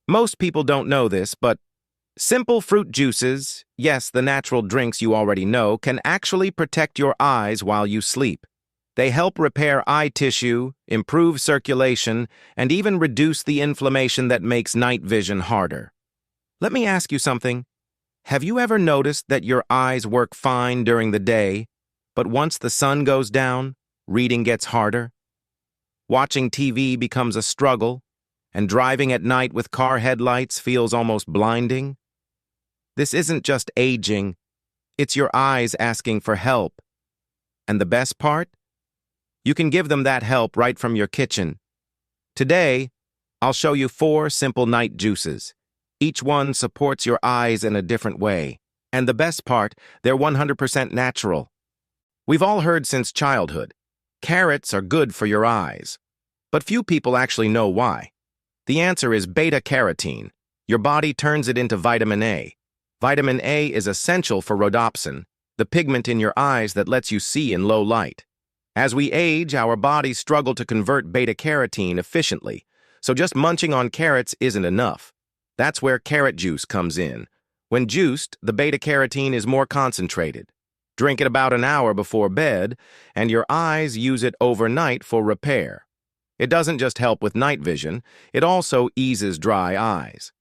Most people don't know this, but simple fruit juices, yes, the natural drinks you already know, can actually protect your eyes while you sleep. They help repair eye tissue, improve circulation, and even reduce the inflammation that makes night vision harder. Let me ask you something. Have you ever noticed that your eyes work fine during the day, but once the sun goes down, reading gets harder? Watching TV becomes a struggle, and driving at night with car headlights feels almost blinding? This isn't just aging, it's your eyes asking for help. And the best part? You can give them that help right from your kitchen. Today, I'll show you 4 simple night juices. Each one supports your eyes in a different way. And the best part, they're 100% natural. We've all heard since childhood, carrots are good for your eyes. But few people actually know why. The answer is beta-carotene. Your body turns it into vitamin A. Vitamin A is essential for rhodopsin, the pigment in your eyes that lets you see in low light. As we age, our bodies struggle to convert beta-carotene efficiently, so just munching on carrots isn't enough. That's where carrot juice comes in. When juiced, the beta-carotene is more concentrated. Drink it about an hour before bed, and your eyes use it overnight for repair. It doesn't just help with night vision, it also eases dry eyes.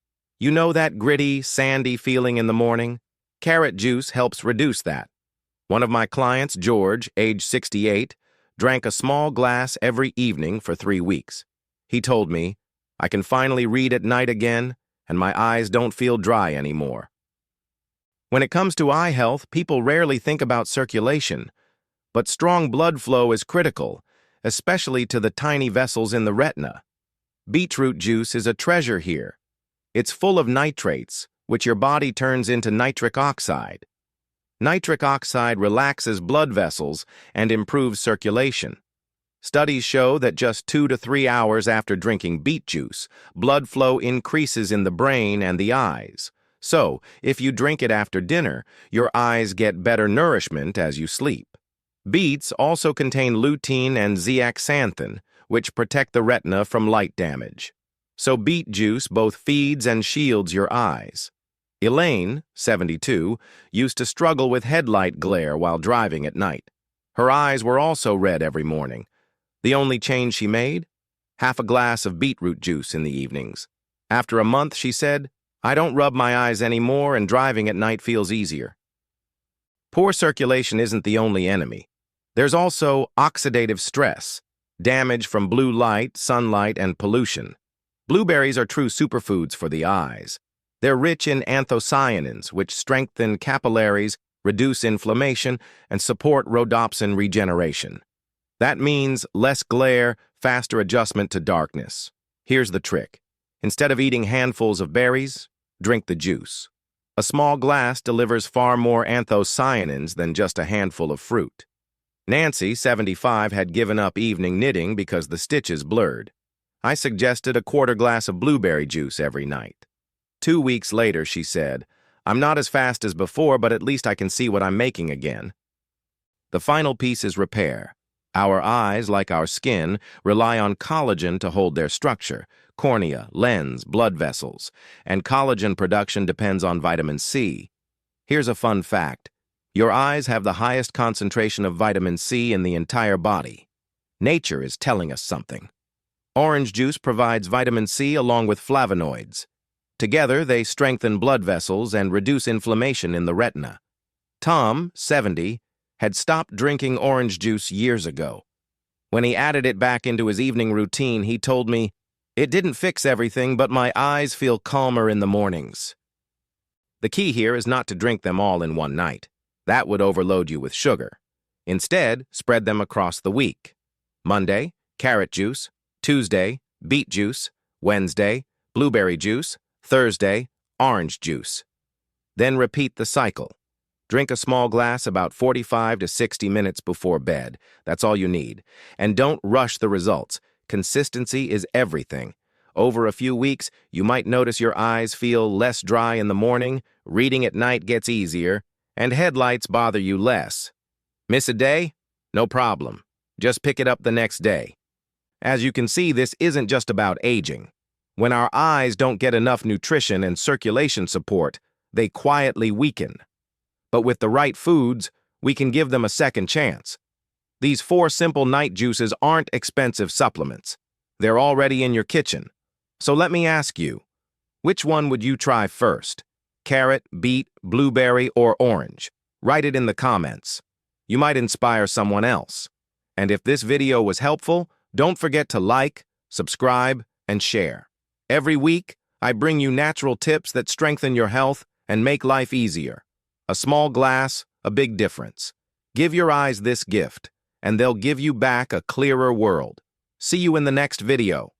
You know that gritty, sandy feeling in the morning? Carrot juice helps reduce that. One of my clients, George, age 68, drank a small glass every evening for 3 weeks. He told me, "I can finally read at night again, and my eyes don't feel dry anymore." When it comes to eye health, people rarely think about circulation, but strong blood flow is critical, especially to the tiny vessels in the retina. Beetroot juice is a treasure here. It's full of nitrates, which your body turns into nitric oxide. Nitric oxide relaxes blood vessels and improves circulation. Studies show that just 2 to 3 hours after drinking beet juice, blood flow increases in the brain and the eyes. So, if you drink it after dinner, your eyes get better nourishment as you sleep. Beets also contain lutein and zeaxanthin, which protect the retina from light damage. So beet juice both feeds and shields your eyes. Elaine, 72, used to struggle with headlight glare while driving at night. Her eyes were also red every morning. The only change she made? Half a glass of beetroot juice in the evenings. After a month, she said, "I don't rub my eyes anymore and driving at night feels easier." Poor circulation isn't the only enemy. There's also oxidative stress, damage from blue light, sunlight, and pollution. Blueberries are true superfoods for the eyes. They're rich in anthocyanins, which strengthen capillaries, reduce inflammation, and support rhodopsin regeneration. That means less glare, faster adjustment to darkness. Here's the trick. Instead of eating handfuls of berries, drink the juice. A small glass delivers far more anthocyanins than just a handful of fruit. Nancy, 75, had given up evening knitting because the stitches blurred. I suggested a quarter glass of blueberry juice every night. 2 weeks later, she said, "I'm not as fast as before, but at least I can see what I'm making again." The final piece is repair. Our eyes, like our skin, rely on collagen to hold their structure, cornea, lens, blood vessels, and collagen production depends on vitamin C. Here's a fun fact. Your eyes have the highest concentration of vitamin C in the entire body. Nature is telling us something. Orange juice provides vitamin C along with flavonoids. Together, they strengthen blood vessels and reduce inflammation in the retina. Tom, 70, had stopped drinking orange juice years ago. When he added it back into his evening routine, he told me, "It didn't fix everything, but my eyes feel calmer in the mornings." The key here is not to drink them all in one night. That would overload you with sugar. Instead, spread them across the week. Monday, carrot juice. Tuesday, beet juice. Wednesday, blueberry juice. Thursday, orange juice. Then repeat the cycle. Drink a small glass about 45 to 60 minutes before bed. That's all you need. And don't rush the results. Consistency is everything. Over a few weeks, you might notice your eyes feel less dry in the morning, reading at night gets easier, and headlights bother you less. Miss a day? No problem. Just pick it up the next day. As you can see, this isn't just about aging. When our eyes don't get enough nutrition and circulation support, they quietly weaken. But with the right foods, we can give them a second chance. These 4 simple night juices aren't expensive supplements. They're already in your kitchen. So let me ask you, which one would you try first? Carrot, beet, blueberry, or orange? Write it in the comments. You might inspire someone else. And if this video was helpful, don't forget to like, subscribe, and share. Every week, I bring you natural tips that strengthen your health and make life easier. A small glass, a big difference. Give your eyes this gift, and they'll give you back a clearer world. See you in the next video.